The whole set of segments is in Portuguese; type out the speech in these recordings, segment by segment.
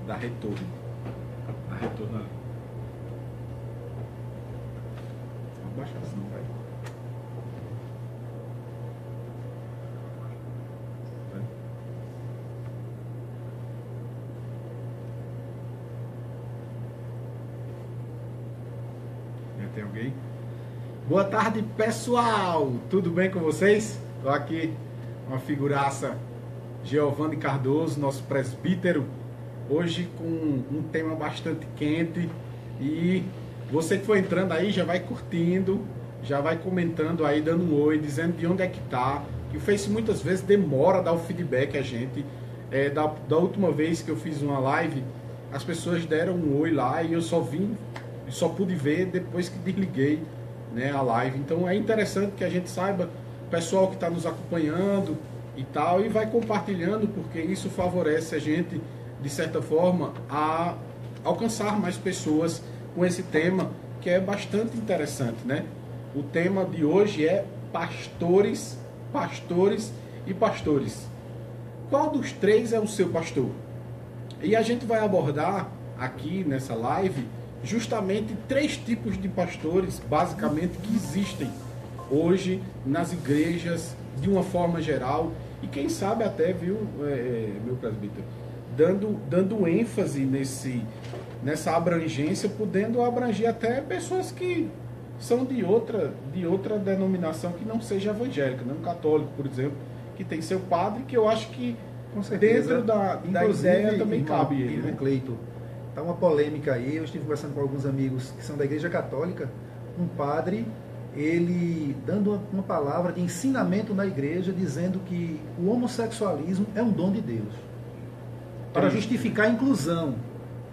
Dá retorno. Dá retorno ali. Vamos baixar, senão vai. Tem alguém? Boa tarde, pessoal! Tudo bem com vocês? Estou aqui com a figuraça Giovanni Cardoso, nosso presbítero, hoje com um tema bastante quente, e você que for entrando aí já vai curtindo, já vai comentando aí, dando um oi, dizendo de onde é que tá, que o Face muitas vezes demora a dar o feedback a gente. Da última vez que eu fiz uma live, as pessoas deram um oi lá e eu só pude ver depois que desliguei, né, a live. Então é interessante que a gente saiba, o pessoal que está nos acompanhando e tal, e vai compartilhando, porque isso favorece a gente, de certa forma, a alcançar mais pessoas com esse tema, que é bastante interessante, né? O tema de hoje é pastores, pastores e pastores. Qual dos três é o seu pastor? E a gente vai abordar aqui nessa live justamente três tipos de pastores, basicamente, que existem hoje nas igrejas de uma forma geral, e quem sabe até, viu, meu presbítero, dando ênfase nessa abrangência, podendo abranger até pessoas que são de outra denominação que não seja evangélica, não católico, por exemplo, que tem seu padre, que eu acho que com certeza, dentro da ideia também cabe ele, né? Cleito, tá uma polêmica aí. Eu estive conversando com alguns amigos que são da Igreja Católica, um padre, ele dando uma palavra de ensinamento na igreja, dizendo que o homossexualismo é um dom de Deus, para justificar a inclusão,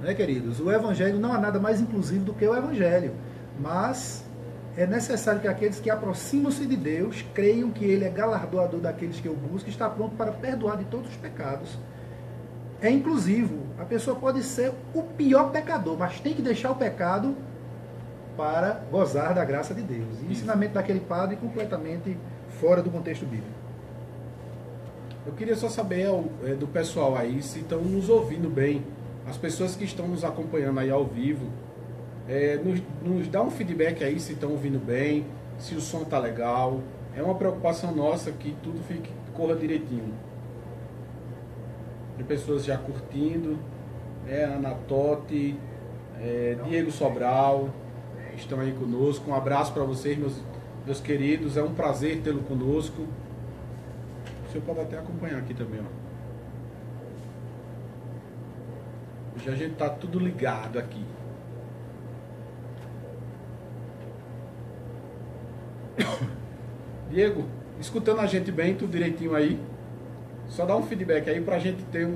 né, queridos? O Evangelho não há nada mais inclusivo do que o Evangelho, mas é necessário que aqueles que aproximam-se de Deus creiam que Ele é galardoador daqueles que o buscam, está pronto para perdoar de todos os pecados. É inclusivo. A pessoa pode ser o pior pecador, mas tem que deixar o pecado para gozar da graça de Deus. E o ensinamento daquele padre completamente fora do contexto bíblico. Eu queria só saber do pessoal aí, se estão nos ouvindo bem, as pessoas que estão nos acompanhando aí ao vivo, nos dá um feedback aí se estão ouvindo bem, se o som tá legal. É uma preocupação nossa que tudo corra direitinho. Tem pessoas já curtindo, Ana Totti, Diego Sobral, estão aí conosco. Um abraço para vocês, meus queridos, é um prazer tê-lo conosco. O senhor pode até acompanhar aqui também, ó. Hoje a gente tá tudo ligado aqui. Diego, escutando a gente bem, tudo direitinho aí? Só dá um feedback aí pra gente ter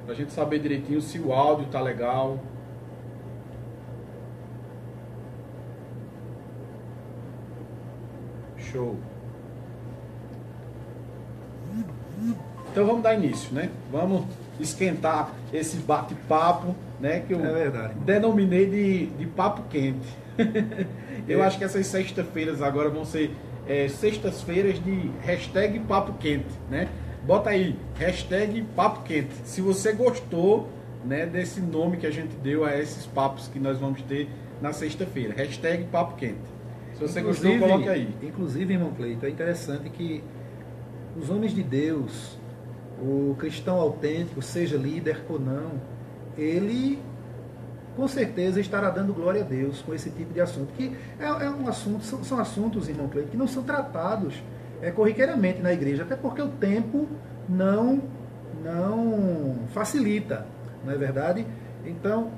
pra gente saber direitinho se o áudio tá legal. Show. Então vamos dar início, né? Vamos esquentar esse bate-papo, né? Que eu denominei de papo quente. Eu acho que essas sextas-feiras agora vão ser sextas-feiras de hashtag papo quente, né? Bota aí, hashtag papo quente. Se você gostou, né, desse nome que a gente deu a esses papos que nós vamos ter na sexta-feira, hashtag papo quente. Se você gostou, coloque aí. Inclusive, irmão Cleito, é interessante que os homens de Deus, o cristão autêntico, seja líder ou não, ele com certeza estará dando glória a Deus com esse tipo de assunto, que são assuntos, irmão Cleito, que não são tratados corriqueiramente na igreja, até porque o tempo não facilita, não é verdade? Então,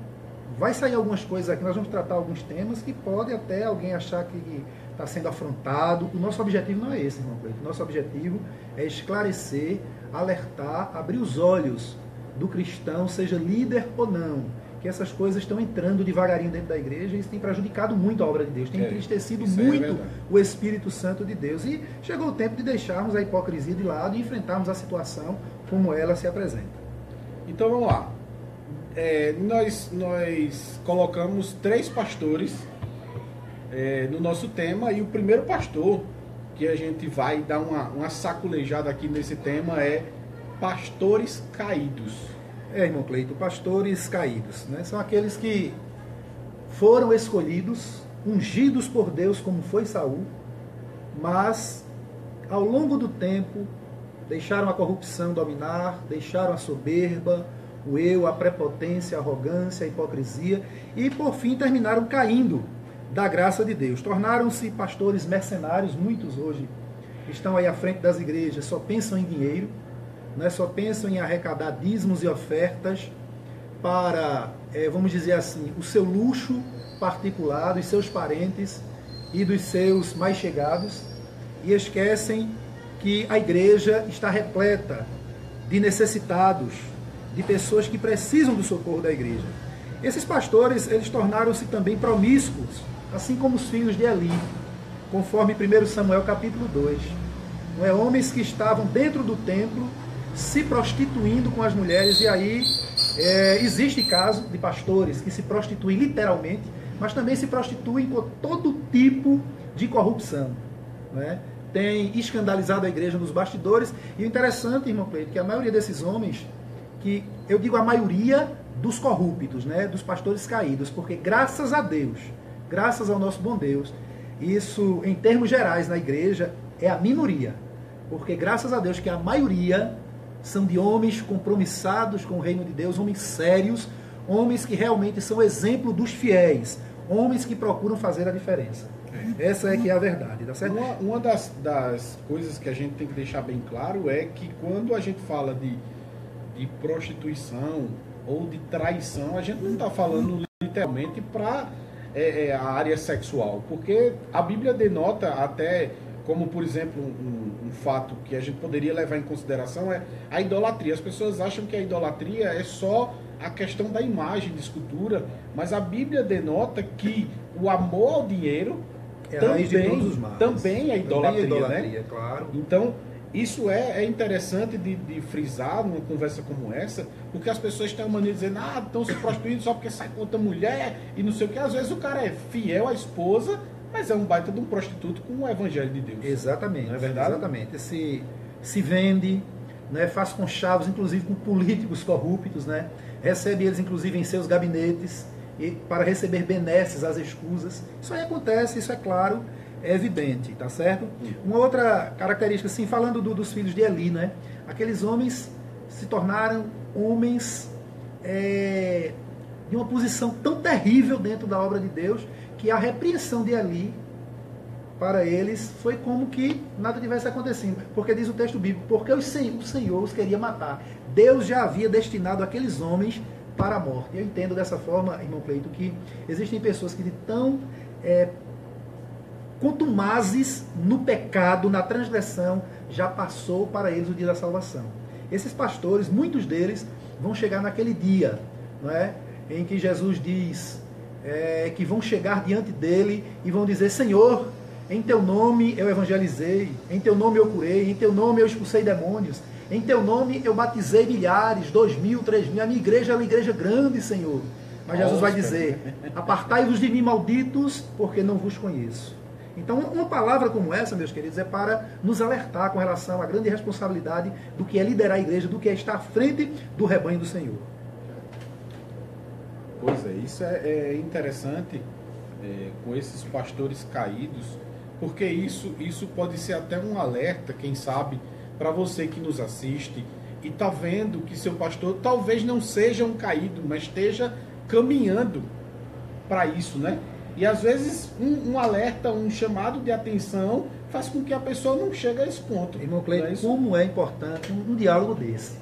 vai sair algumas coisas aqui, nós vamos tratar alguns temas que pode até alguém achar que está sendo afrontado. O nosso objetivo não é esse, irmão Cleito. O nosso objetivo é esclarecer, alertar, abrir os olhos do cristão, seja líder ou não, que essas coisas estão entrando devagarinho dentro da igreja e isso tem prejudicado muito a obra de Deus, tem entristecido muito o Espírito Santo de Deus. E chegou o tempo de deixarmos a hipocrisia de lado e enfrentarmos a situação como ela se apresenta. Então vamos lá. Nós colocamos 3 pastores no nosso tema, e o primeiro pastor que a gente vai dar uma saculejada aqui nesse tema é pastores caídos. Irmão Cleito, pastores caídos, né? São aqueles que foram escolhidos, ungidos por Deus, como foi Saul, mas ao longo do tempo deixaram a corrupção dominar, deixaram a soberba, o eu, a prepotência, a arrogância, a hipocrisia, e por fim terminaram caindo da graça de Deus. Tornaram-se pastores mercenários. Muitos hoje estão aí à frente das igrejas, só pensam em dinheiro, né? Só pensam em arrecadar dízimos e ofertas para, vamos dizer assim, o seu luxo particular, dos seus parentes e dos seus mais chegados, e esquecem que a igreja está repleta de necessitados, de pessoas que precisam do socorro da igreja. Esses pastores, eles tornaram-se também promíscuos, assim como os filhos de Eli, conforme 1 Samuel capítulo 2. Não é? Homens que estavam dentro do templo se prostituindo com as mulheres, e aí existe caso de pastores que se prostituem literalmente, mas também se prostituem com todo tipo de corrupção, não é? Tem escandalizado a igreja nos bastidores. E o interessante, irmão Cleito, que a maioria desses homens, que eu digo a maioria dos corruptos, né, dos pastores caídos, porque graças a Deus, graças ao nosso bom Deus, isso em termos gerais na igreja é a minoria, porque graças a Deus que a maioria são de homens compromissados com o reino de Deus, homens sérios, homens que realmente são exemplo dos fiéis, homens que procuram fazer a diferença. Essa é que é a verdade, tá certo? Uma das coisas que a gente tem que deixar bem claro é que quando a gente fala de prostituição ou de traição, a gente não está falando literalmente para a área sexual, porque a Bíblia denota até, como por exemplo, um fato que a gente poderia levar em consideração é a idolatria. As pessoas acham que a idolatria é só a questão da imagem, de escultura, mas a Bíblia denota que o amor ao dinheiro também é idolatria, né? Claro. Então, isso é interessante de frisar numa conversa como essa, porque as pessoas têm a mania de dizer, estão se prostituindo só porque sai com outra mulher e não sei o que. Às vezes o cara é fiel à esposa, mas é um baita de um prostituto com o evangelho de Deus. Exatamente. Não é verdade? Exatamente. Se vende, né, faz conchavos, inclusive com políticos corruptos, né? Recebe eles, inclusive, em seus gabinetes, e para receber benesses às escusas. Isso aí acontece, isso é claro, é evidente, tá certo? Uma outra característica, assim, falando dos filhos de Eli, né? Aqueles homens se tornaram homens de uma posição tão terrível dentro da obra de Deus, que a repreensão de Eli para eles foi como que nada tivesse acontecido. Porque diz o texto bíblico, porque o Senhor os queria matar. Deus já havia destinado aqueles homens para a morte. Eu entendo dessa forma, irmão Cleito, que existem pessoas que de tão contumazes no pecado, na transgressão, já passou para eles o dia da salvação. Esses pastores, muitos deles, vão chegar naquele dia, não é? Em que Jesus diz que vão chegar diante dele e vão dizer, Senhor, em teu nome eu evangelizei, em teu nome eu curei, em teu nome eu expulsei demônios, em teu nome eu batizei milhares, 2.000, 3.000, a minha igreja é uma igreja grande, Senhor. Mas Jesus vai dizer, apartai-vos de mim, malditos, porque não vos conheço. Então, uma palavra como essa, meus queridos, é para nos alertar com relação à grande responsabilidade do que é liderar a igreja, do que é estar à frente do rebanho do Senhor. Pois é, isso é interessante com esses pastores caídos, porque isso pode ser até um alerta, quem sabe, para você que nos assiste e está vendo que seu pastor talvez não seja um caído, mas esteja caminhando para isso, né? E às vezes um alerta, um chamado de atenção faz com que a pessoa não chegue a esse ponto. Irmão Cleiton, como é importante um diálogo desse?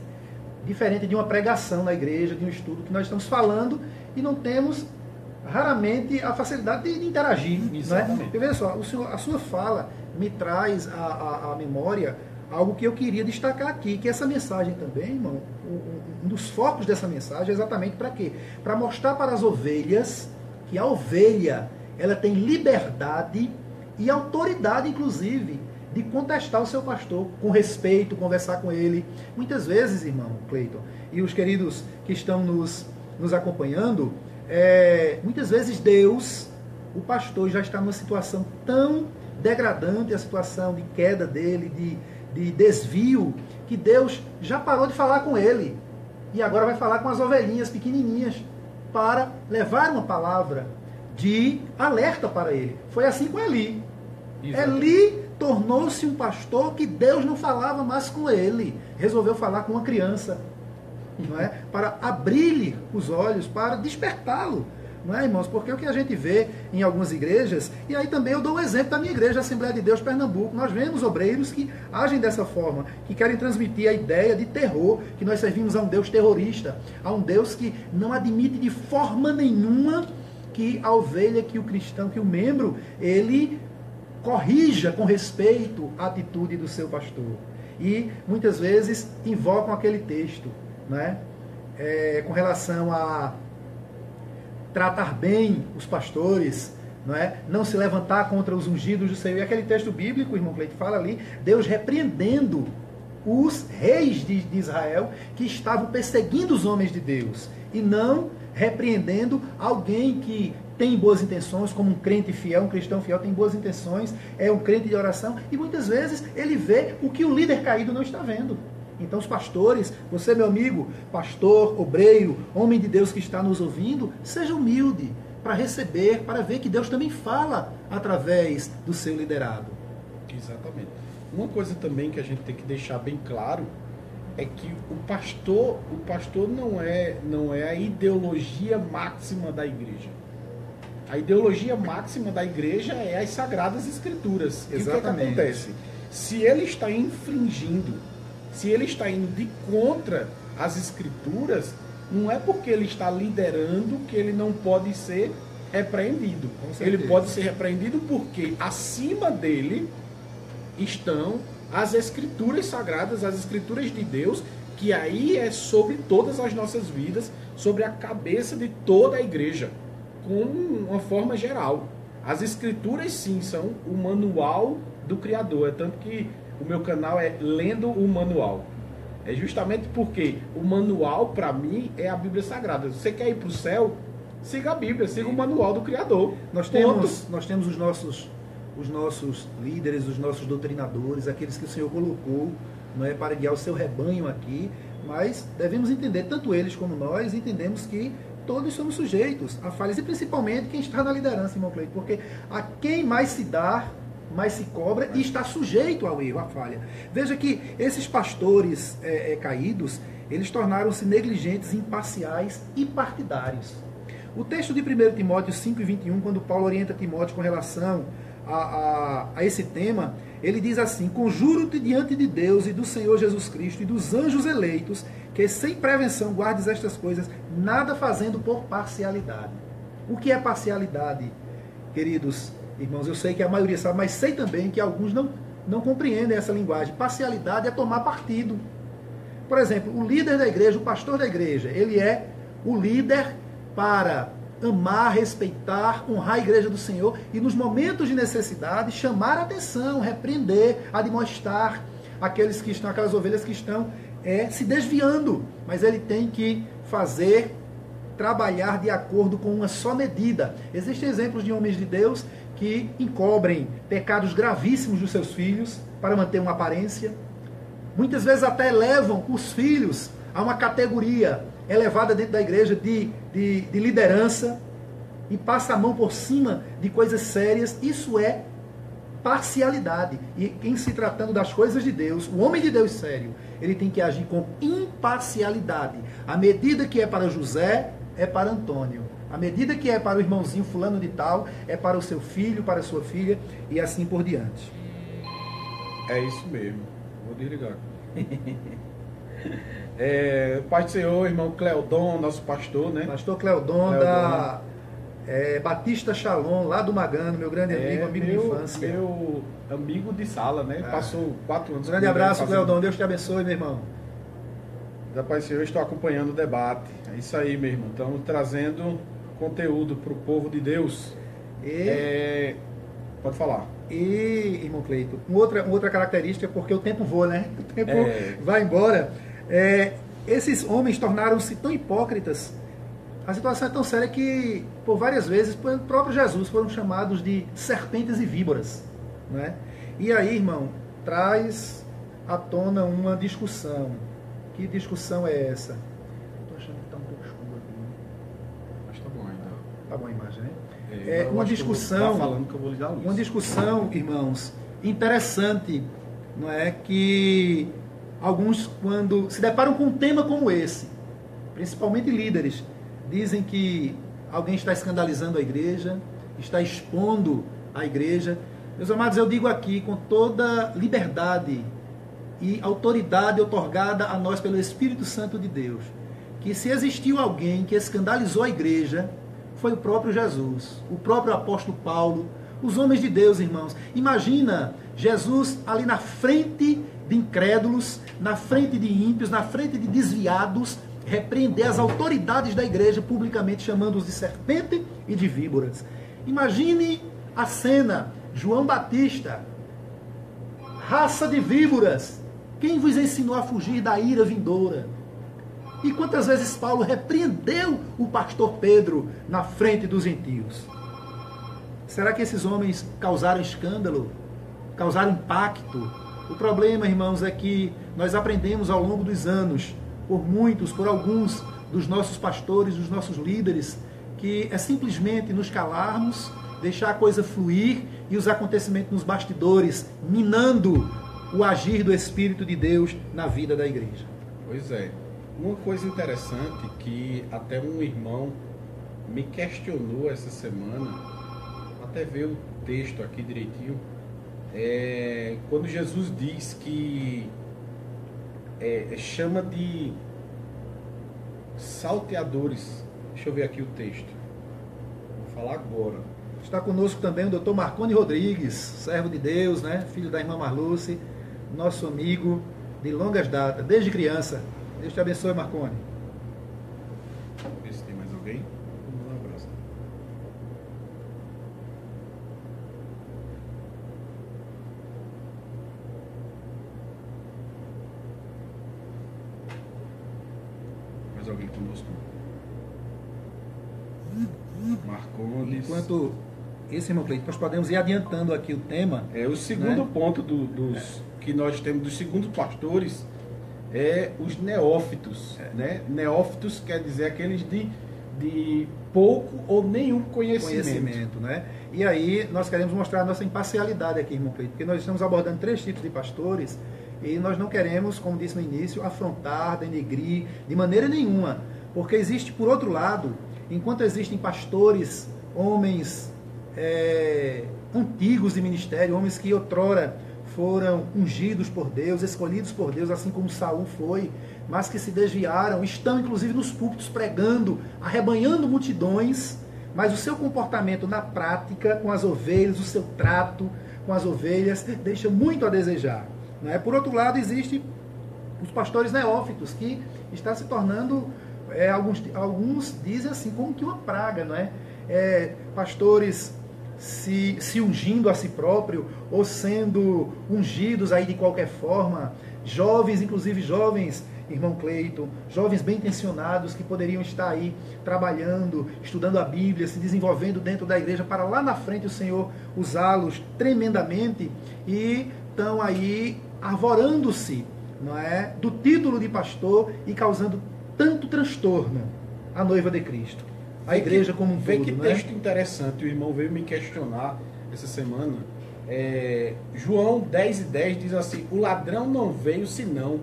Diferente de uma pregação na igreja, de um estudo que nós estamos falando e não temos raramente a facilidade de interagir. Exatamente. Né? Veja só, a sua fala me traz à memória algo que eu queria destacar aqui, que essa mensagem também, irmão, um dos focos dessa mensagem é exatamente para quê? Para mostrar para as ovelhas que a ovelha, ela tem liberdade e autoridade, inclusive, de contestar o seu pastor com respeito, conversar com ele. Muitas vezes, irmão Cleiton, e os queridos que estão nos acompanhando, muitas vezes Deus, o pastor, já está numa situação tão degradante, a situação de queda dele, de desvio, que Deus já parou de falar com ele. e agora vai falar com as ovelhinhas pequenininhas para levar uma palavra de alerta para ele. Foi assim com Eli. Exatamente. Eli tornou-se um pastor que Deus não falava mais com ele. Resolveu falar com uma criança, não é? Para abrir-lhe os olhos, para despertá-lo. Não é, irmãos? Porque o que a gente vê em algumas igrejas, e aí também eu dou um exemplo da minha igreja, a Assembleia de Deus Pernambuco, nós vemos obreiros que agem dessa forma, que querem transmitir a ideia de terror, que nós servimos a um Deus terrorista, a um Deus que não admite de forma nenhuma que a ovelha, que o cristão, que o membro, ele corrija com respeito a atitude do seu pastor. E muitas vezes invocam aquele texto, né? Com relação a tratar bem os pastores, não é? Não se levantar contra os ungidos do Senhor. E aquele texto bíblico, o irmão Cleito fala ali, Deus repreendendo os reis de Israel que estavam perseguindo os homens de Deus e não repreendendo alguém que tem boas intenções, como um crente fiel, um cristão fiel tem boas intenções, é um crente de oração, e muitas vezes ele vê o que o líder caído não está vendo. Então os pastores, você meu amigo, pastor, obreiro, homem de Deus que está nos ouvindo, seja humilde para receber, para ver que Deus também fala através do seu liderado. Exatamente. Uma coisa também que a gente tem que deixar bem claro é que o pastor não é a ideologia máxima da igreja. A ideologia máxima da igreja é as Sagradas Escrituras. Exatamente. E o que acontece? Se ele está infringindo, se ele está indo de contra as Escrituras, não é porque ele está liderando que ele não pode ser repreendido. Ele pode ser repreendido porque acima dele estão as Escrituras Sagradas, as Escrituras de Deus, que aí é sobre todas as nossas vidas, sobre a cabeça de toda a igreja, com uma forma geral. As Escrituras, sim, são o manual do Criador. É tanto que o meu canal é Lendo o Manual. É justamente porque o manual, para mim, é a Bíblia Sagrada. Se você quer ir para o céu, siga a Bíblia, siga o manual do Criador. Nós temos os nossos líderes, os nossos doutrinadores, aqueles que o Senhor colocou, não é, para guiar o seu rebanho aqui, mas devemos entender, tanto eles como nós, entendemos que todos somos sujeitos a falhas, e principalmente quem está na liderança, irmão Cleito, porque a quem mais se dá, mais se cobra e está sujeito ao erro, à falha. Veja que esses pastores caídos, eles tornaram-se negligentes, imparciais e partidários. O texto de 1 Timóteo 5:21, quando Paulo orienta Timóteo com relação a esse tema, ele diz assim: conjuro-te diante de Deus e do Senhor Jesus Cristo e dos anjos eleitos, que sem prevenção guardes estas coisas, nada fazendo por parcialidade. O que é parcialidade, queridos irmãos? Eu sei que a maioria sabe, mas sei também que alguns não compreendem essa linguagem. Parcialidade é tomar partido. Por exemplo, o líder da igreja, o pastor da igreja, ele é o líder para amar, respeitar, honrar a igreja do Senhor e nos momentos de necessidade chamar a atenção, repreender, admoestar aqueles que estão, aquelas ovelhas que estão se desviando. Mas ele tem que trabalhar de acordo com uma só medida. Existem exemplos de homens de Deus que encobrem pecados gravíssimos dos seus filhos para manter uma aparência. Muitas vezes até levam os filhos a uma categoria elevada dentro da igreja de liderança e passa a mão por cima de coisas sérias. Isso é parcialidade. E em se tratando das coisas de Deus, o homem de Deus sério, ele tem que agir com imparcialidade. A medida que é para José, é para Antônio. A medida que é para o irmãozinho fulano de tal, é para o seu filho, para a sua filha, e assim por diante. É isso mesmo. Vou desligar. Pai do Senhor, irmão Cleodon, nosso pastor, né? Pastor Cleodon da Batista Shalom, lá do Magano, meu grande amigo de infância. Meu amigo de sala, né? Passou 4 anos. Um grande abraço, Cleodon. Deus te abençoe, meu irmão. Pai do Senhor, estou acompanhando o debate. É isso aí, meu irmão. Estamos trazendo conteúdo para o povo de Deus. Pode falar. E, irmão Cleito, outra característica, porque o tempo voa, né? O tempo vai embora. Esses homens tornaram-se tão hipócritas. A situação é tão séria que, por várias vezes, o próprio Jesus foram chamados de serpentes e víboras. Né? E aí, irmão, traz à tona uma discussão. Que discussão é essa? Tá bom a imagem, né? Eu Uma acho que discussão, tá falando que eu vou ligar a luz. uma discussão, irmãos, interessante, não é? Que alguns, quando se deparam com um tema como esse, principalmente líderes, dizem que alguém está escandalizando a igreja, está expondo a igreja. Meus amados, eu digo aqui com toda liberdade e autoridade otorgada a nós pelo Espírito Santo de Deus, que se existiu alguém que escandalizou a igreja, foi o próprio Jesus, o próprio apóstolo Paulo, os homens de Deus, irmãos. Imagina Jesus ali na frente de incrédulos, na frente de ímpios, na frente de desviados, repreender as autoridades da igreja publicamente, chamando-os de serpente e de víboras. Imagine a cena, João Batista, raça de víboras, quem vos ensinou a fugir da ira vindoura? E quantas vezes Paulo repreendeu o pastor Pedro na frente dos gentios? Será que esses homens causaram escândalo? Causaram impacto? O problema, irmãos, é que nós aprendemos ao longo dos anos, por muitos, por alguns dos nossos pastores, dos nossos líderes, que é simplesmente nos calarmos, deixar a coisa fluir e os acontecimentos nos bastidores, minando o agir do Espírito de Deus na vida da igreja. Pois é. Uma coisa interessante que até um irmão me questionou essa semana, até ver o texto aqui direitinho, quando Jesus diz que chama de salteadores. Deixa eu ver aqui o texto. Vou falar agora. Está conosco também o Dr. Marconi Rodrigues, servo de Deus, né? Filho da irmã Marluce, nosso amigo de longas datas, desde criança. Deus te abençoe, Marconi. Vamos ver se tem mais alguém. Vamos dar um abraço. Mais alguém conosco? Marcondes. Enquanto esse, irmão Cleito, nós podemos ir adiantando aqui o tema. O segundo, né, ponto que nós temos dos segundos pastores os neófitos, né? Neófitos quer dizer aqueles de pouco ou nenhum conhecimento, né? E aí nós queremos mostrar a nossa imparcialidade aqui, irmão Cleito, porque nós estamos abordando 3 tipos de pastores e nós não queremos, como disse no início, afrontar, denegrir de maneira nenhuma, porque existe, por outro lado, enquanto existem pastores, homens antigos de ministério, homens que outrora foram ungidos por Deus, escolhidos por Deus, assim como Saul foi, mas que se desviaram, estão inclusive nos púlpitos pregando, arrebanhando multidões, mas o seu comportamento na prática com as ovelhas, o seu trato com as ovelhas, deixa muito a desejar. Não é? Por outro lado, existem os pastores neófitos, que está se tornando, alguns dizem assim, como que uma praga, não é? Pastores se ungindo a si próprio, ou sendo ungidos aí de qualquer forma, jovens, inclusive jovens, irmão Cleito, jovens bem intencionados que poderiam estar aí trabalhando, estudando a Bíblia, se desenvolvendo dentro da igreja, para lá na frente o Senhor usá-los tremendamente, e estão aí arvorando-se, não é, do título de pastor e causando tanto transtorno à noiva de Cristo. A igreja como um todo. Vê que texto interessante, o irmão veio me questionar essa semana. João 10:10 diz assim: o ladrão não veio senão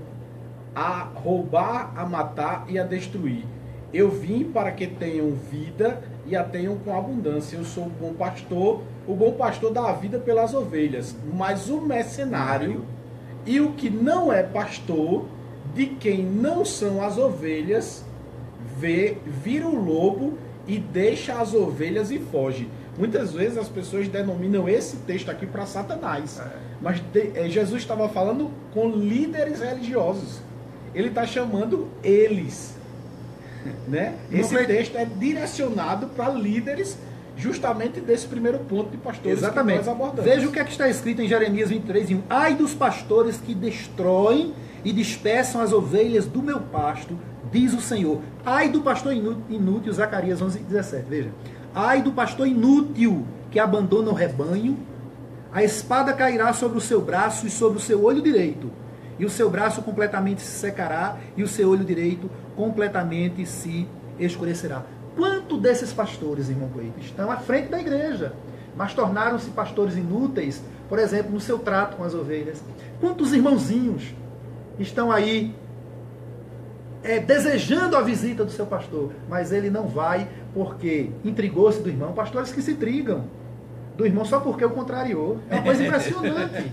a roubar, a matar e a destruir. Eu vim para que tenham vida e a tenham com abundância. Eu sou o bom pastor dá a vida pelas ovelhas. Mas o mercenário e o que não é pastor, de quem não são as ovelhas, vira o lobo e deixa as ovelhas e foge. Muitas vezes as pessoas denominam esse texto aqui para Satanás. Mas Jesus estava falando com líderes religiosos. Ele está chamando eles. Né? Esse texto é direcionado para líderes, justamente desse primeiro ponto de pastores. Exatamente. Que nós abordamos. Veja o que está escrito em Jeremias 23:1. Ai dos pastores que destroem e dispersam as ovelhas do meu pasto, diz o Senhor. Ai do pastor inútil, Zacarias 11:17. Veja. Ai do pastor inútil que abandona o rebanho, a espada cairá sobre o seu braço e sobre o seu olho direito, e o seu braço completamente se secará, e o seu olho direito completamente se escurecerá. Quanto desses pastores, irmão Cleito, estão à frente da igreja, mas tornaram-se pastores inúteis, por exemplo, no seu trato com as ovelhas? Quantos irmãozinhos estão aí desejando a visita do seu pastor, mas ele não vai porque intrigou-se do irmão? Pastores que se intrigam do irmão só porque o contrariou. É uma coisa impressionante.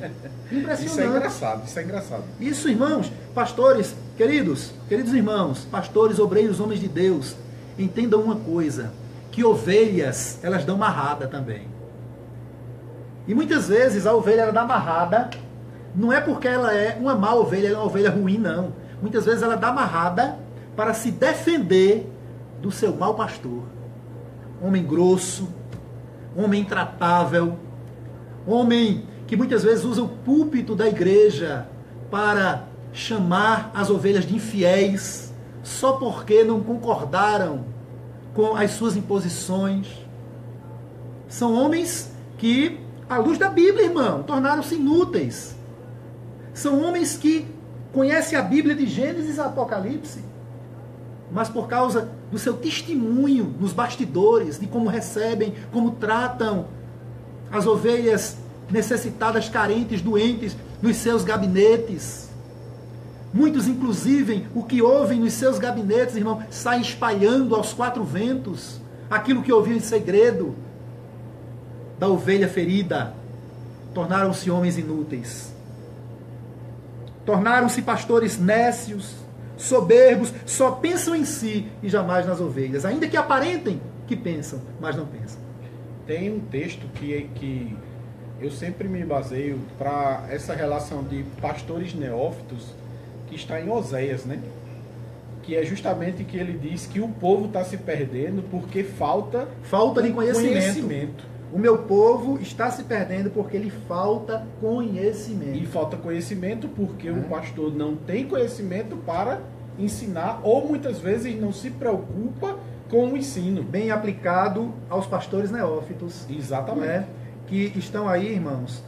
Impressionante. Isso é engraçado, isso é engraçado. Isso, irmãos, pastores, queridos irmãos, pastores, obreiros, homens de Deus, entendam uma coisa, que ovelhas, elas dão marrada também. E muitas vezes a ovelha ela dá marrada, não é porque ela é uma má ovelha, ela é uma ovelha ruim, não. Muitas vezes ela dá amarrada para se defender do seu mau pastor. Homem grosso, homem intratável, homem que muitas vezes usa o púlpito da igreja para chamar as ovelhas de infiéis, só porque não concordaram com as suas imposições. São homens que, à luz da Bíblia, irmão, tornaram-se inúteis. São homens que conhece a Bíblia de Gênesis a Apocalipse, mas por causa do seu testemunho nos bastidores, de como recebem, como tratam as ovelhas necessitadas, carentes, doentes, nos seus gabinetes. Muitos, inclusive, o que ouvem nos seus gabinetes, irmão, saem espalhando aos quatro ventos aquilo que ouviam em segredo da ovelha ferida. Tornaram-se homens inúteis. Tornaram-se pastores nécios, soberbos, só pensam em si e jamais nas ovelhas, ainda que aparentem que pensam, mas não pensam. Tem um texto que eu sempre me baseio para essa relação de pastores neófitos, que está em Oséias, né? Que é justamente que ele diz que o povo está se perdendo porque falta de conhecimento. O meu povo está se perdendo porque lhe falta conhecimento. E falta conhecimento porque o pastor não tem conhecimento para ensinar, ou muitas vezes não se preocupa com o ensino. Bem aplicado aos pastores neófitos. Exatamente. Né? Que estão aí, irmãos,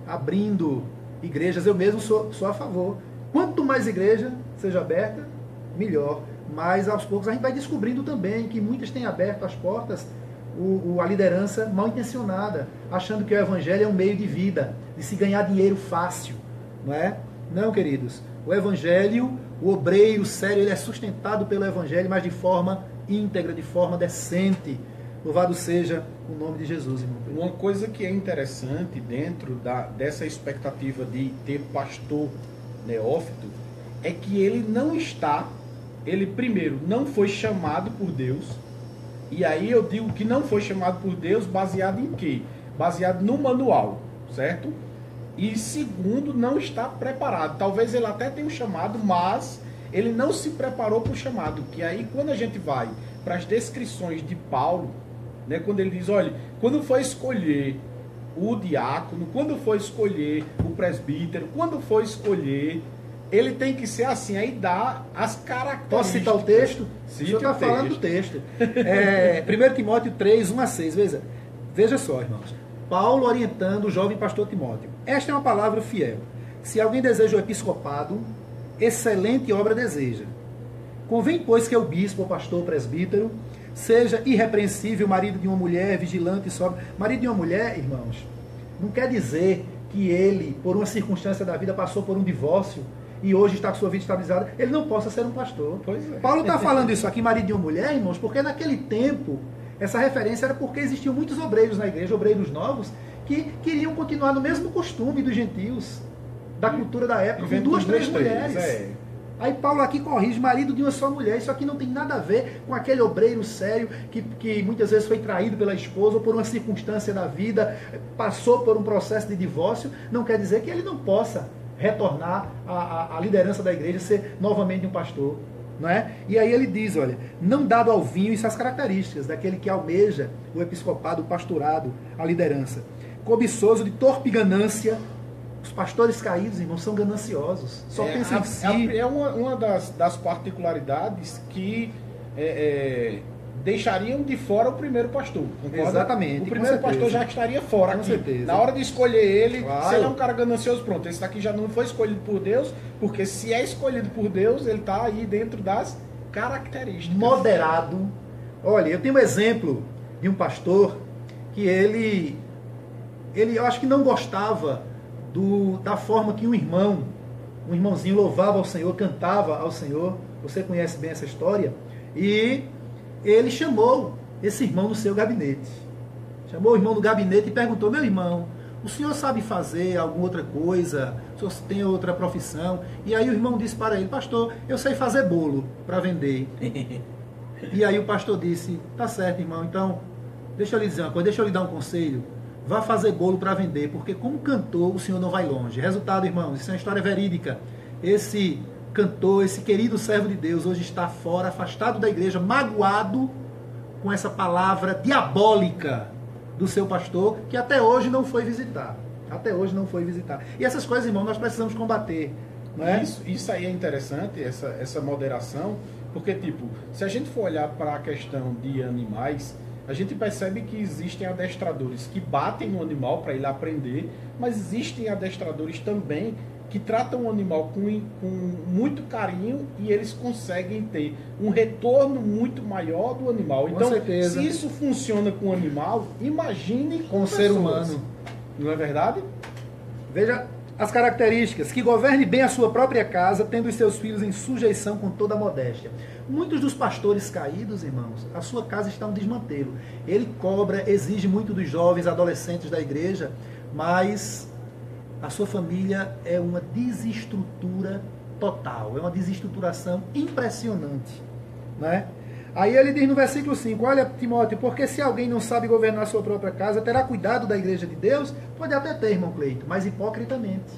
abrindo igrejas. Eu mesmo sou a favor. Quanto mais igreja seja aberta, melhor. Mas aos poucos a gente vai descobrindo também que muitas têm aberto as portas a liderança mal intencionada, achando que o evangelho é um meio de vida, de se ganhar dinheiro fácil, não é? Não, queridos. O evangelho, o obreiro sério, ele é sustentado pelo evangelho, mas de forma íntegra, de forma decente. Louvado seja o nome de Jesus, irmão. Uma coisa que é interessante dentro dessa expectativa de ter pastor neófito é que ele primeiro não foi chamado por Deus. E aí eu digo que não foi chamado por Deus baseado em quê? Baseado no manual, certo? E segundo, não está preparado. Talvez ele até tenha um chamado, mas ele não se preparou para o chamado. Que aí quando a gente vai para as descrições de Paulo, né, quando ele diz, olha, quando for escolher o diácono, quando for escolher o presbítero, quando for escolher... Ele tem que ser assim, aí dá as características. Posso citar o texto? O senhor está falando do texto. 1 Timóteo 3, 1 a 6. Veja só, irmãos. Paulo orientando o jovem pastor Timóteo. Esta é uma palavra fiel. Se alguém deseja o episcopado, excelente obra deseja. Convém, pois, que o bispo, o pastor, o presbítero, seja irrepreensível, marido de uma mulher, vigilante e sóbrio. Marido de uma mulher, irmãos, não quer dizer que ele, por uma circunstância da vida, passou por um divórcio e hoje está com sua vida estabilizada, ele não possa ser um pastor. Pois é. Paulo está falando isso aqui, marido de uma mulher, irmãos, porque naquele tempo, essa referência era porque existiam muitos obreiros na igreja, obreiros novos, que queriam continuar no mesmo costume dos gentios, da cultura da época, com duas, três mulheres. Aí Paulo aqui corrige, marido de uma só mulher. Isso aqui não tem nada a ver com aquele obreiro sério que muitas vezes foi traído pela esposa ou por uma circunstância da vida, passou por um processo de divórcio. Não quer dizer que ele não possa retornar à liderança da igreja, ser novamente um pastor. Não é? E aí ele diz, olha, não dado ao vinho, isso é as características daquele que almeja o episcopado, o pastorado, a liderança. Cobiçoso de torpe ganância. Os pastores caídos, irmãos, são gananciosos. Só pensam em si. É uma das particularidades que deixariam de fora o primeiro pastor. Concorda? Exatamente. O primeiro pastor já estaria fora aqui. Certeza. Na hora de escolher ele, claro. Se ele é um cara ganancioso, pronto, esse daqui já não foi escolhido por Deus, porque se é escolhido por Deus, ele está aí dentro das características. Moderado. Olha, eu tenho um exemplo de um pastor que ele eu acho que não gostava da forma que um irmãozinho louvava ao Senhor, cantava ao Senhor. Você conhece bem essa história. E ele chamou esse irmão no seu gabinete. Chamou o irmão no gabinete e perguntou: meu irmão, o senhor sabe fazer alguma outra coisa? O senhor tem outra profissão? E aí o irmão disse para ele: pastor, eu sei fazer bolo para vender. E aí o pastor disse: tá certo, irmão, então deixa eu lhe dizer uma coisa, deixa eu lhe dar um conselho. Vá fazer bolo para vender, porque como cantor o senhor não vai longe. Resultado, irmãos, isso é uma história verídica. Esse cantor, esse querido servo de Deus, hoje está fora, afastado da igreja, magoado com essa palavra diabólica do seu pastor, que até hoje não foi visitar. Até hoje não foi visitar. E essas coisas, irmão, nós precisamos combater. Não é? Isso aí é interessante, essa moderação, porque, tipo, se a gente for olhar para a questão de animais, a gente percebe que existem adestradores que batem no animal para ele aprender, mas existem adestradores também que tratam o animal com muito carinho e eles conseguem ter um retorno muito maior do animal. Então, se isso funciona com o animal, imagine com o ser humano. Não é verdade? Veja as características: que governe bem a sua própria casa, tendo os seus filhos em sujeição com toda a modéstia. Muitos dos pastores caídos, irmãos, a sua casa está um desmantelo. Ele cobra, exige muito dos jovens, adolescentes da igreja, mas a sua família é uma desestrutura total, é uma desestruturação impressionante, né? Aí ele diz no versículo 5, olha, Timóteo, porque se alguém não sabe governar a sua própria casa, terá cuidado da igreja de Deus? Pode até ter, irmão Cleito, mas hipocritamente.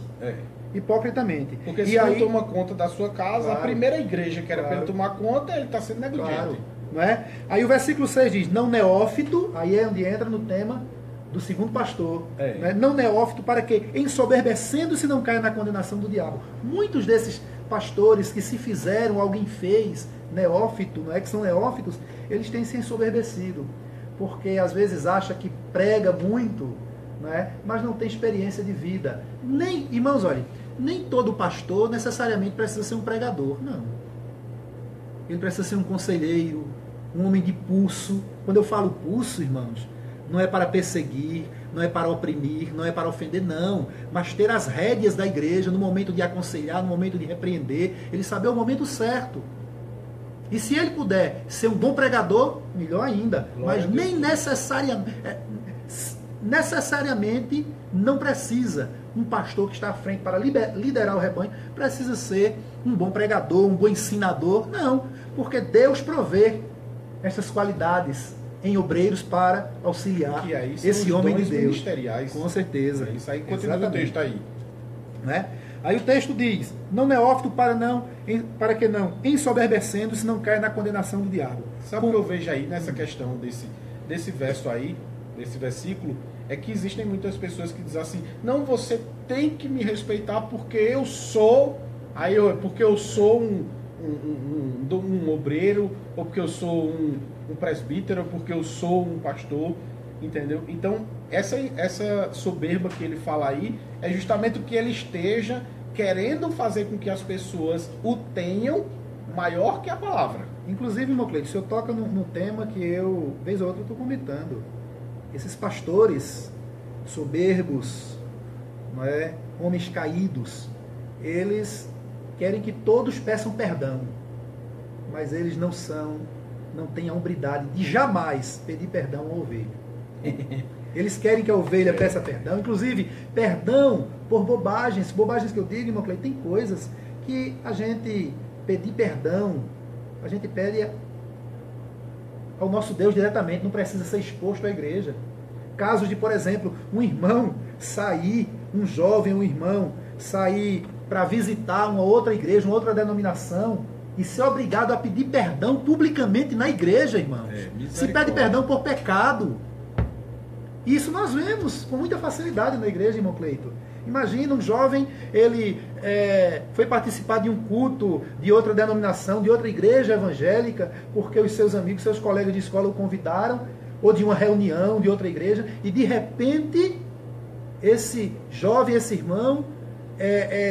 Hipocritamente. Porque se ele toma conta da sua casa, claro, a primeira igreja que era para ele tomar conta, ele está sendo negligente. Claro, não é? Aí o versículo 6 diz, não neófito, aí é onde entra no tema do segundo pastor. Né? Não neófito, para que, ensoberbecendo-se, não caia na condenação do diabo. Muitos desses pastores que se fizeram, alguém fez, neófito, não é, que são neófitos, eles têm se ensoberbecido, porque às vezes acha que prega muito, não é, mas não tem experiência de vida. Nem, irmãos, olhem, nem todo pastor necessariamente precisa ser um pregador, não. Ele precisa ser um conselheiro, um homem de pulso. Quando eu falo pulso, irmãos, não é para perseguir, não é para oprimir, não é para ofender, não. Mas ter as rédeas da igreja no momento de aconselhar, no momento de repreender, ele saber o momento certo. E se ele puder ser um bom pregador, melhor ainda. Mas nem necessariamente não precisa. Um pastor que está à frente para liderar o rebanho precisa ser um bom pregador, um bom ensinador. Não, porque Deus provê essas qualidades em obreiros para auxiliar esse homem de Deus. Ministeriais. Com certeza. Isso aí continua no texto aí. Né? Aí o texto diz, não neófito para que não, ensoberbecendo, se não caia na condenação do diabo. Sabe o que eu vejo aí nessa questão desse verso aí, desse versículo, é que existem muitas pessoas que dizem assim, não, você tem que me respeitar porque eu sou, porque eu sou um obreiro, ou porque eu sou um presbítero, ou porque eu sou um pastor, entendeu? Então, essa soberba que ele fala aí, é justamente o que ele esteja querendo fazer com que as pessoas o tenham maior que a palavra. Inclusive, irmão Cleide, o senhor toca num tema que eu, vez ou outra, estou comentando. Esses pastores soberbos, não é? Homens caídos, eles querem que todos peçam perdão, mas eles não têm a hombridade de jamais pedir perdão à ovelha. Eles querem que a ovelha peça perdão, inclusive perdão por bobagens que eu digo, irmão Cleide, tem coisas que a gente pedir perdão, a gente pede ao nosso Deus diretamente, não precisa ser exposto à igreja. Casos de, por exemplo, um irmão sair, um jovem, um irmão sair para visitar uma outra igreja, uma outra denominação e ser obrigado a pedir perdão publicamente na igreja, irmãos. Se pede perdão por pecado. Isso nós vemos com muita facilidade na igreja, irmão Cleito. Imagina um jovem, ele foi participar de um culto de outra denominação, de outra igreja evangélica, porque os seus amigos, seus colegas de escola o convidaram, ou de uma reunião de outra igreja, e de repente, esse jovem, esse irmão,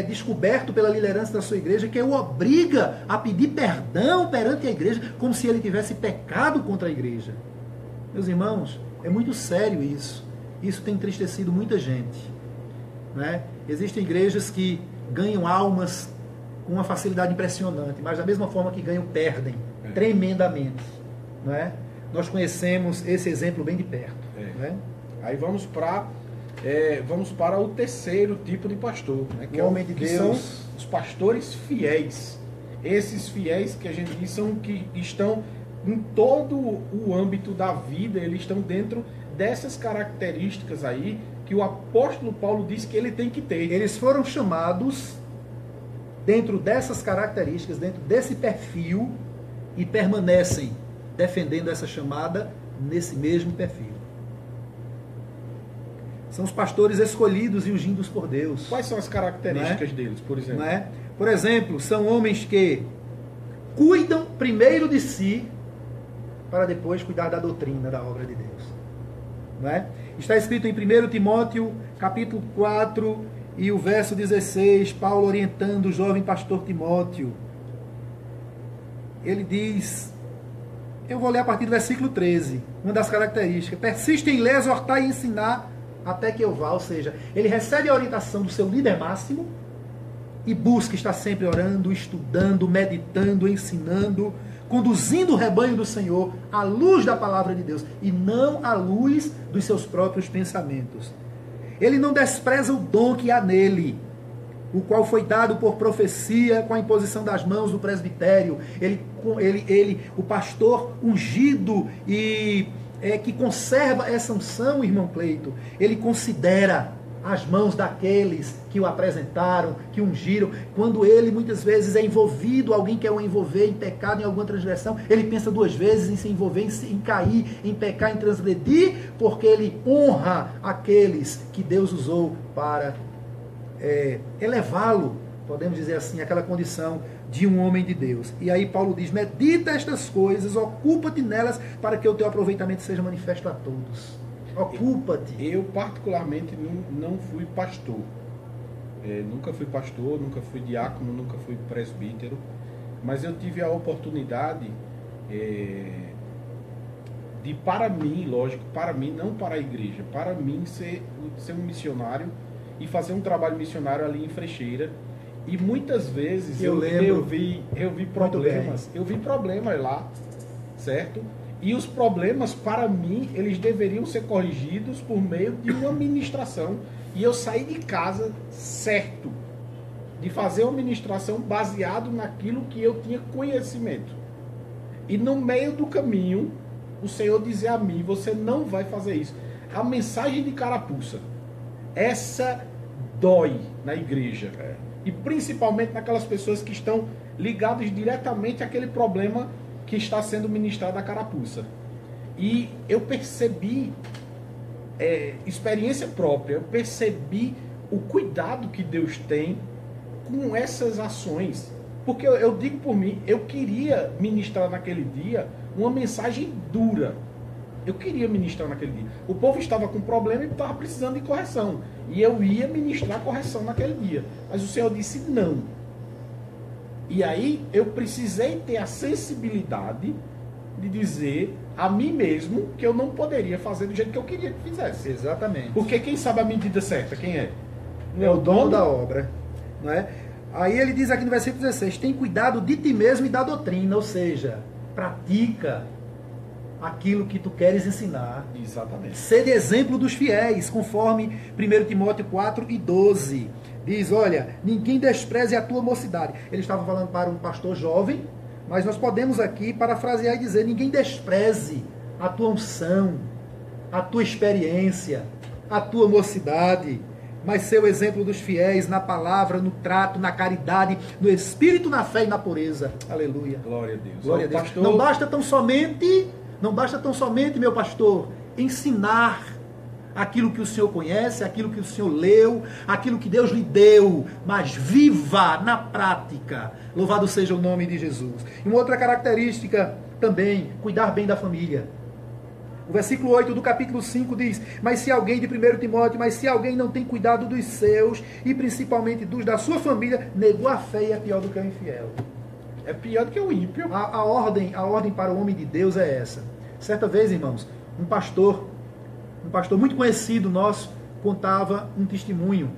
descoberto pela liderança da sua igreja, que o obriga a pedir perdão perante a igreja, como se ele tivesse pecado contra a igreja. Meus irmãos, é muito sério isso. Isso tem entristecido muita gente. Né? Existem igrejas que ganham almas com uma facilidade impressionante, mas da mesma forma que ganham, perdem tremendamente. Né? Nós conhecemos esse exemplo bem de perto. Né? Aí vamos para o terceiro tipo de pastor, né? Que, homem de Deus. São os pastores fiéis. Esses fiéis que a gente diz são que estão em todo o âmbito da vida, eles estão dentro dessas características aí que o apóstolo Paulo diz que ele tem que ter. Eles foram chamados dentro dessas características, dentro desse perfil, e permanecem defendendo essa chamada nesse mesmo perfil. São os pastores escolhidos e ungidos por Deus. Quais são as características deles, por exemplo? Não é? Por exemplo, são homens que cuidam primeiro de si para depois cuidar da doutrina, da obra de Deus. Não é? Está escrito em 1 Timóteo, capítulo 4, e o verso 16, Paulo orientando o jovem pastor Timóteo. Ele diz, eu vou ler a partir do versículo 13, uma das características: persiste em ler, exortar e ensinar até que eu vá. Ou seja, ele recebe a orientação do seu líder máximo e busca estar sempre orando, estudando, meditando, ensinando, conduzindo o rebanho do Senhor à luz da palavra de Deus e não à luz dos seus próprios pensamentos. Ele não despreza o dom que há nele, o qual foi dado por profecia com a imposição das mãos do presbitério. O pastor ungido e que conserva essa unção, irmão Cleito, ele considera as mãos daqueles que o apresentaram, que ungiram. Quando ele muitas vezes é envolvido, alguém quer o envolver em pecado, em alguma transgressão, ele pensa duas vezes em se envolver, em cair, em pecar, em transgredir, porque ele honra aqueles que Deus usou para elevá-lo, podemos dizer assim, aquela condição de um homem de Deus. E aí Paulo diz, medita estas coisas, ocupa-te nelas, para que o teu aproveitamento seja manifesto a todos. Ocupa-te. Eu particularmente não fui pastor. Nunca fui pastor, nunca fui diácono, nunca fui presbítero, mas eu tive a oportunidade de, para mim, lógico, para mim, não para a igreja, para mim ser um missionário e fazer um trabalho missionário ali em Frecheira. E muitas vezes eu vi problemas lá, certo? E os problemas, para mim, eles deveriam ser corrigidos por meio de uma ministração. E eu saí de casa certo de fazer uma ministração baseado naquilo que eu tinha conhecimento. E no meio do caminho, o Senhor dizer a mim, você não vai fazer isso. A mensagem de carapuça, essa dói na igreja. E principalmente naquelas pessoas que estão ligadas diretamente àquele problema que está sendo ministrado a carapuça. E eu percebi, experiência própria, eu percebi o cuidado que Deus tem com essas ações. Porque eu digo por mim, eu queria ministrar naquele dia uma mensagem dura. Eu queria ministrar naquele dia. O povo estava com problema e estava precisando de correção. E eu ia ministrar correção naquele dia. Mas o Senhor disse não. E aí eu precisei ter a sensibilidade de dizer a mim mesmo que eu não poderia fazer do jeito que eu queria que fizesse. Exatamente. Porque quem sabe a medida certa? Quem é? É o dono da obra. Não é? Aí ele diz aqui no versículo 16, tem cuidado de ti mesmo e da doutrina, ou seja, pratica aquilo que tu queres ensinar. Exatamente. Sede exemplo dos fiéis, conforme 1 Timóteo 4 e 12. Diz, olha, ninguém despreze a tua mocidade. Ele estava falando para um pastor jovem, mas nós podemos aqui parafrasear e dizer, ninguém despreze a tua unção, a tua experiência, a tua mocidade, mas ser o exemplo dos fiéis na palavra, no trato, na caridade, no espírito, na fé e na pureza. Aleluia. Glória a Deus. Glória a Deus. Pastor... Não basta tão somente, meu pastor, ensinar aquilo que o Senhor conhece, aquilo que o Senhor leu, aquilo que Deus lhe deu, mas viva na prática. Louvado seja o nome de Jesus. E uma outra característica também, cuidar bem da família. O versículo 8 do capítulo 5 diz: mas se alguém, de 1 Timóteo, mas se alguém não tem cuidado dos seus, e principalmente dos da sua família, negou a fé e é pior do que o infiel. É pior do que o ímpio. A ordem para o homem de Deus é essa. Certa vez, irmãos, um pastor muito conhecido nosso, contava um testemunho,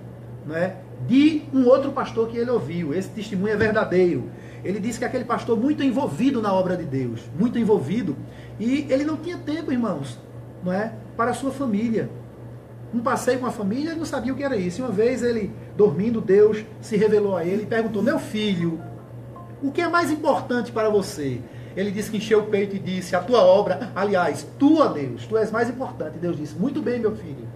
né, de um outro pastor que ele ouviu. Esse testemunho é verdadeiro. Ele disse que aquele pastor muito envolvido na obra de Deus, muito envolvido, e ele não tinha tempo, irmãos, não é, para a sua família. Um passeio com a família, ele não sabia o que era isso. E uma vez ele, dormindo, Deus se revelou a ele e perguntou: meu filho, o que é mais importante para você? Ele disse que encheu o peito e disse: a tua obra, aliás, tu, ó Deus, tu és mais importante. Deus disse: muito bem, meu filho.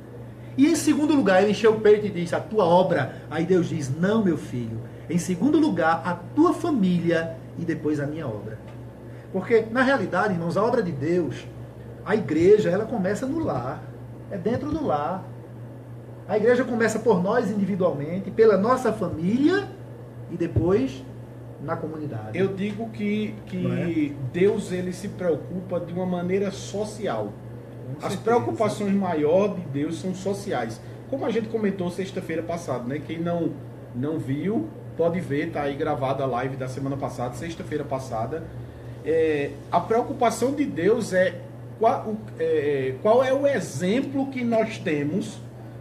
E em segundo lugar, ele encheu o peito e disse: a tua obra. Aí Deus diz: não, meu filho. Em segundo lugar, a tua família e depois a minha obra. Porque, na realidade, irmãos, a obra de Deus, a igreja, ela começa no lar. É dentro do lar. A igreja começa por nós individualmente, pela nossa família e depois na comunidade. Eu digo que Deus, ele se preocupa de uma maneira social. As preocupações maiores de Deus são sociais. Como a gente comentou sexta-feira passada, né? Quem não viu, pode ver, tá aí gravada a live da semana passada, sexta-feira passada. A preocupação de Deus qual é o exemplo que nós temos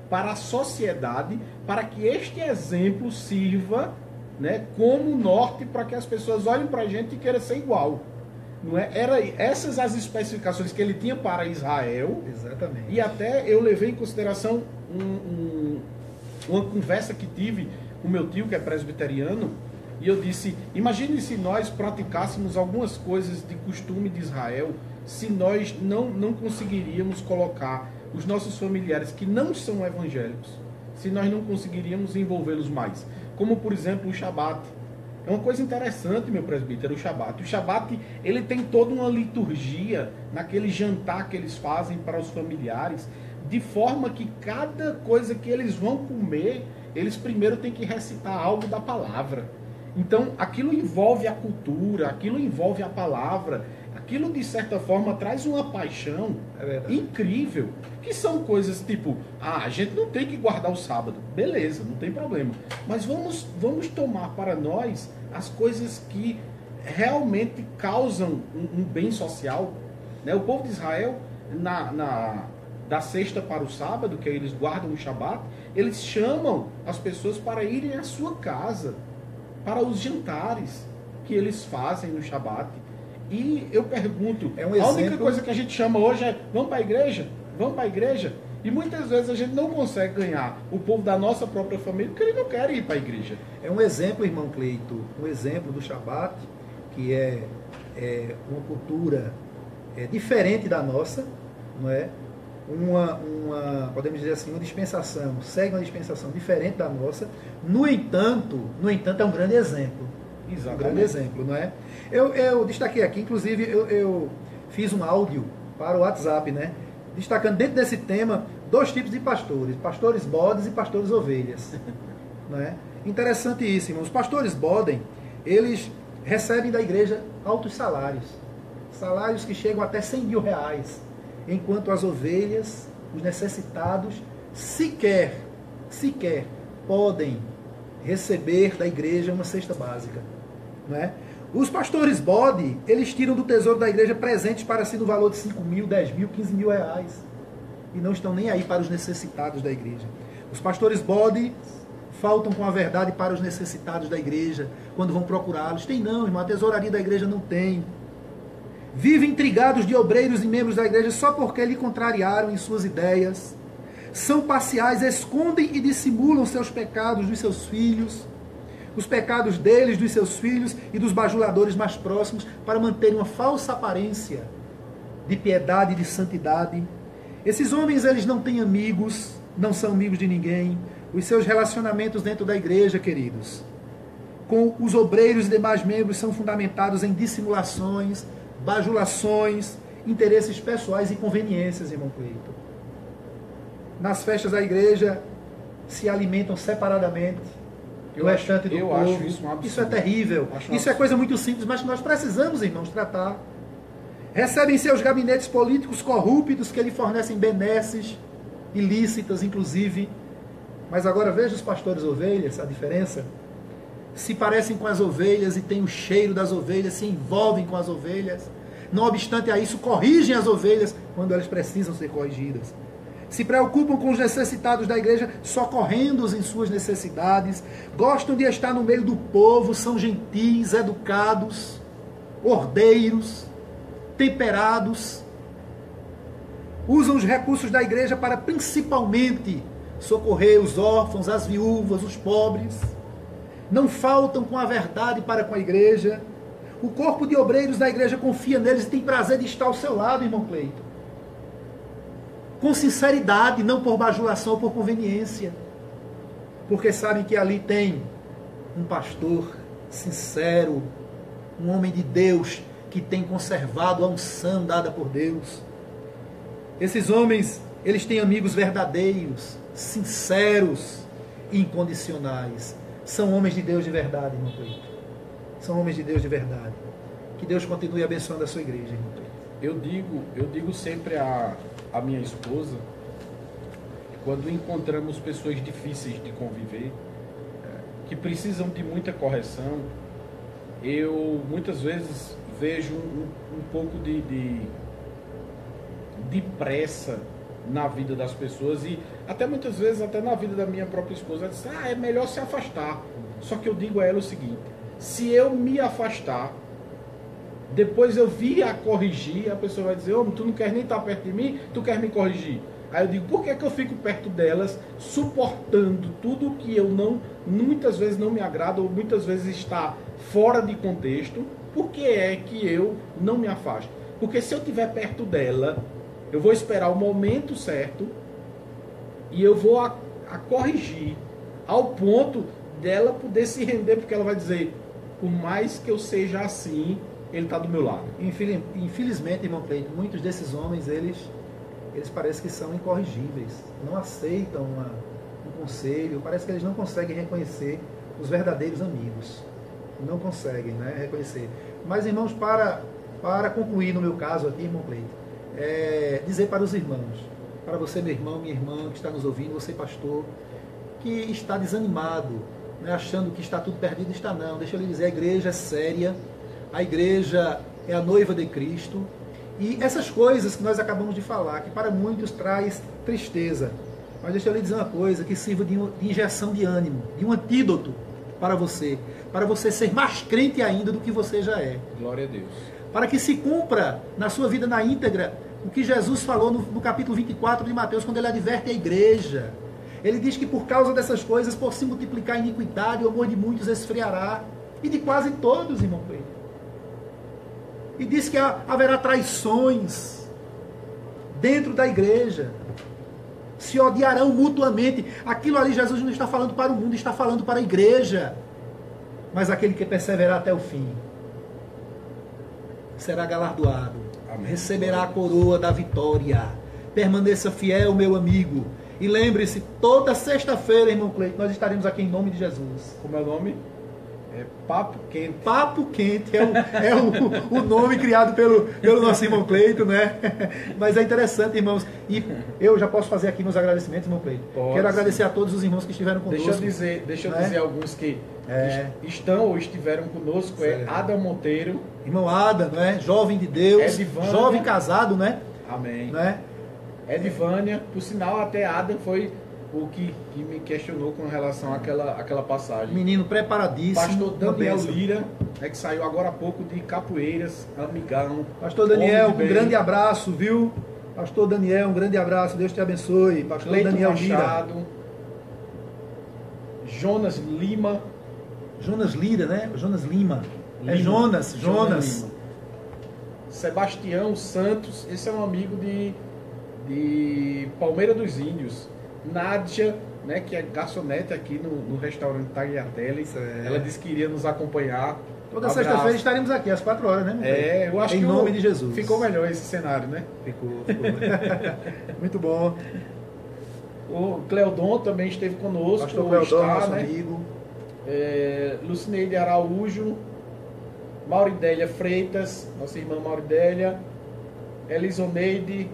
para a sociedade, para que este exemplo sirva, né, como norte para que as pessoas olhem para a gente e queiram ser igual. Não é? Era essas as especificações que ele tinha para Israel. Exatamente. E até eu levei em consideração uma conversa que tive com meu tio, que é presbiteriano, e eu disse: imagine se nós praticássemos algumas coisas de costume de Israel, se nós não conseguiríamos colocar os nossos familiares que não são evangélicos, se nós não conseguiríamos envolvê-los mais. Como, por exemplo, o Shabat. É uma coisa interessante, meu presbítero, o Shabat. O Shabat, ele tem toda uma liturgia naquele jantar que eles fazem para os familiares, de forma que cada coisa que eles vão comer, eles primeiro têm que recitar algo da palavra. Então, aquilo envolve a cultura, aquilo envolve a palavra, aquilo, de certa forma, traz uma paixão incrível, que são coisas tipo: a gente não tem que guardar o sábado, beleza, não tem problema, mas vamos tomar para nós as coisas que realmente causam um bem social, né? O povo de Israel, da sexta para o sábado, que eles guardam o Shabat, eles chamam as pessoas para irem à sua casa, para os jantares que eles fazem no Shabat. E eu pergunto, a única coisa que a gente chama hoje é: vamos para a igreja? Vamos para a igreja? E muitas vezes a gente não consegue ganhar o povo da nossa própria família porque ele não quer ir para a igreja. É um exemplo, irmão Cleito, um exemplo do Shabat, que é uma cultura diferente da nossa, não é? Podemos dizer assim, uma dispensação, segue uma dispensação diferente da nossa. No entanto, é um grande exemplo. Exatamente. Um grande exemplo, não é? Eu destaquei aqui, inclusive, eu fiz um áudio para o WhatsApp, né? Destacando dentro desse tema 2 tipos de pastores: pastores bodes e pastores ovelhas. Não é? Interessante isso, irmãos. Os pastores bodem, eles recebem da igreja altos salários que chegam até 100 mil reais, enquanto as ovelhas, os necessitados, sequer podem receber da igreja uma cesta básica. Não é? Os pastores bode, eles tiram do tesouro da igreja presentes para si no valor de 5 mil, 10 mil, 15 mil reais. E não estão nem aí para os necessitados da igreja. Os pastores bode faltam com a verdade para os necessitados da igreja, quando vão procurá-los. Tem não, irmão, a tesouraria da igreja não tem. Vivem intrigados de obreiros e membros da igreja só porque lhe contrariaram em suas ideias. São parciais, escondem e dissimulam seus pecados dos seus filhos, os pecados deles, dos seus filhos e dos bajuladores mais próximos, para manterem uma falsa aparência de piedade e de santidade. Esses homens, eles não têm amigos, não são amigos de ninguém. Os seus relacionamentos dentro da igreja, queridos, com os obreiros e demais membros, são fundamentados em dissimulações, bajulações, interesses pessoais e conveniências, irmão Cleito. Nas festas da igreja se alimentam separadamente do restante do povo. Acho isso um absurdo. Isso é terrível. Isso é coisa muito simples, mas que nós precisamos, irmãos, tratar. recebe em seus gabinetes políticos corruptos que lhe fornecem benesses ilícitas, inclusive. Mas agora veja os pastores ovelhas, a diferença. Se parecem com as ovelhas e têm o cheiro das ovelhas, se envolvem com as ovelhas. Não obstante a isso, corrigem as ovelhas quando elas precisam ser corrigidas. Se preocupam com os necessitados da igreja, socorrendo-os em suas necessidades. Gostam de estar no meio do povo, são gentis, educados, ordeiros, temperados. Usam os recursos da igreja para principalmente socorrer os órfãos, as viúvas, os pobres. Não faltam com a verdade para com a igreja. O corpo de obreiros da igreja confia neles e tem prazer de estar ao seu lado, irmão Cleito. Com sinceridade, não por bajulação ou por conveniência. Porque sabem que ali tem um pastor sincero, um homem de Deus que tem conservado a unção dada por Deus. Esses homens, eles têm amigos verdadeiros, sinceros e incondicionais. São homens de Deus de verdade, irmão Cleito. São homens de Deus de verdade. Que Deus continue abençoando a sua igreja, irmão Cleito. Eu digo sempre a minha esposa, quando encontramos pessoas difíceis de conviver, que precisam de muita correção, eu muitas vezes vejo um pouco de pressa na vida das pessoas e até muitas vezes até na vida da minha própria esposa. Ela diz, é melhor se afastar. Só que eu digo a ela o seguinte: se eu me afastar, depois eu vir a corrigir, a pessoa vai dizer, tu não quer nem estar perto de mim, tu quer me corrigir. Aí eu digo, por que eu fico perto delas, suportando tudo que eu muitas vezes não me agrada, ou muitas vezes está fora de contexto? Por que é que eu não me afasto? Porque se eu estiver perto dela, eu vou esperar o momento certo e eu vou a corrigir, ao ponto dela poder se render, porque ela vai dizer, por mais que eu seja assim, ele está do meu lado. Infelizmente, irmão Cleito, muitos desses homens, eles parecem que são incorrigíveis, não aceitam um conselho, parece que eles não conseguem reconhecer os verdadeiros amigos, não conseguem, né, reconhecer. Mas, irmãos, para concluir no meu caso aqui, irmão Cleito, dizer para os irmãos, para você, meu irmão, minha irmã, que está nos ouvindo, você, pastor, que está desanimado, né, achando que está tudo perdido, está não. Deixa eu lhe dizer, a igreja é séria, a igreja é a noiva de Cristo, e essas coisas que nós acabamos de falar, que para muitos traz tristeza, mas deixa eu lhe dizer uma coisa, que sirva de injeção de ânimo, de um antídoto para você ser mais crente ainda do que você já é. Glória a Deus. Para que se cumpra na sua vida na íntegra o que Jesus falou no capítulo 24 de Mateus, quando ele adverte a igreja. Ele diz que por causa dessas coisas, por se multiplicar a iniquidade, o amor de muitos esfriará, e de quase todos, irmão Pedro. E diz que haverá traições dentro da igreja, se odiarão mutuamente. Aquilo ali Jesus não está falando para o mundo, está falando para a igreja. Mas aquele que perseverar até o fim será galardoado. Amém. Receberá a coroa da vitória. Permaneça fiel, meu amigo. E lembre-se, toda sexta-feira, irmão Cleito, nós estaremos aqui em nome de Jesus. Como é o nome? Papo Quente. Papo Quente é o nome criado pelo nosso irmão Cleito, né? Mas é interessante, irmãos. E eu já posso fazer aqui meus agradecimentos, irmão Cleito. Quero agradecer a todos os irmãos que estiveram conosco. Deixa eu dizer alguns que estão ou estiveram conosco. Adam Monteiro. Irmão Adam, né? Jovem de Deus. Edivânia. Jovem casado, né? Amém. Né? Edivânia. Por sinal, até Adam foi o que me questionou com relação àquela passagem. Menino preparadíssimo. Pastor Daniel Lira, que saiu agora há pouco de Capoeiras, amigão. Pastor Daniel, um grande abraço, viu? Pastor Daniel, um grande abraço, Deus te abençoe. Pastor Cleiton Daniel Machado, Lira. Jonas Lima. Jonas Lira, né? Jonas Lima. É Jonas Lima. Sebastião Santos, esse é um amigo de Palmeira dos Índios. Nádia, né, que é garçonete aqui no restaurante Tagliatelli. Ela disse que iria nos acompanhar. Toda sexta-feira estaremos aqui às 4 horas, né? Eu acho em que nome de Jesus. Ficou melhor esse cenário, né? Ficou. Muito bom. O Cleodon também esteve conosco. Pastor Cleodon, nosso amigo. Lucineide Araújo, Mauridélia Freitas, nossa irmã Mauridélia, Elisoneide,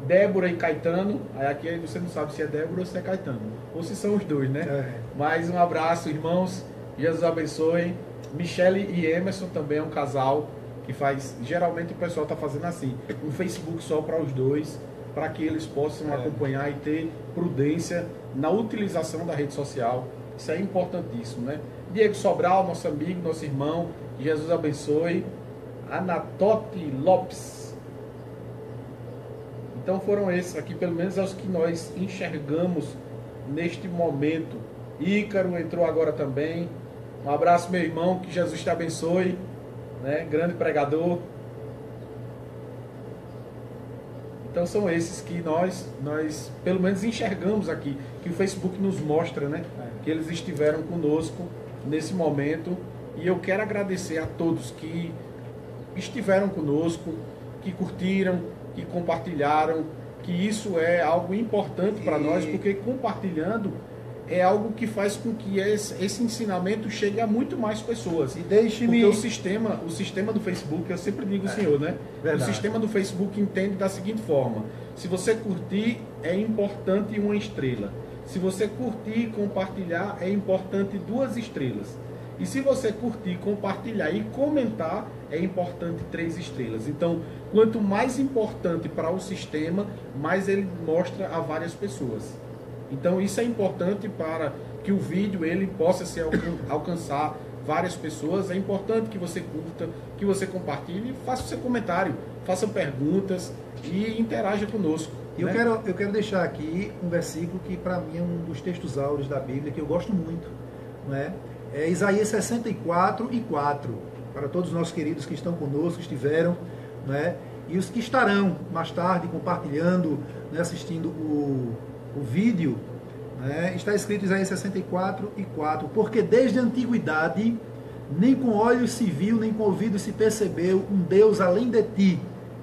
Débora e Caetano. Aí aqui você não sabe se é Débora ou se é Caetano, ou se são os dois, né? Mas um abraço, irmãos, Jesus abençoe. Michele e Emerson também é um casal que faz, geralmente o pessoal está fazendo assim, um Facebook só para os dois, para que eles possam acompanhar e ter prudência na utilização da rede social. Isso é importantíssimo, né? Diego Sobral, nosso amigo, nosso irmão, Jesus abençoe. Anatote Lopes. Então foram esses aqui, pelo menos os que nós enxergamos neste momento. Ícaro entrou agora também. Um abraço, meu irmão, que Jesus te abençoe, né? Grande pregador. Então são esses que nós pelo menos enxergamos aqui, que o Facebook nos mostra, né? Que eles estiveram conosco nesse momento. E eu quero agradecer a todos que estiveram conosco, que curtiram, que compartilharam, que isso é algo importante para nós, porque compartilhando é algo que faz com que esse ensinamento chegue a muito mais pessoas. E deixe-me... Porque o sistema do Facebook, eu sempre digo, senhor, né? Verdade. O sistema do Facebook entende da seguinte forma: se você curtir, é importante uma estrela. Se você curtir e compartilhar, é importante 2 estrelas. E se você curtir, compartilhar e comentar, é importante 3 estrelas. Então, quanto mais importante para o sistema, mais ele mostra a várias pessoas. Então, isso é importante para que o vídeo ele possa alcançar várias pessoas. É importante que você curta, que você compartilhe, faça o seu comentário, faça perguntas e interaja conosco. Eu quero deixar aqui um versículo que para mim é um dos textos áureos da Bíblia, que eu gosto muito, não é? É Isaías 64:4, para todos os nossos queridos que estão conosco, estiveram, né? E os que estarão mais tarde compartilhando, né? Assistindo o vídeo, né? Está escrito em Isaías 64:4, porque desde a antiguidade, nem com olhos se viu, nem com ouvidos se percebeu um Deus além de ti,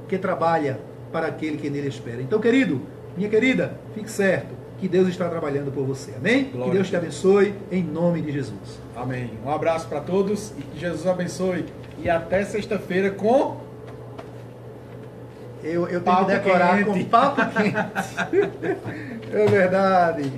que trabalha para aquele que nele espera. Então, querido, minha querida, fique certo que Deus está trabalhando por você. Amém? Glória. Que Deus te abençoe em nome de Jesus. Amém. Um abraço para todos e que Jesus abençoe. E até sexta-feira com... Eu tenho que decorar quente. Com papo quente. É verdade.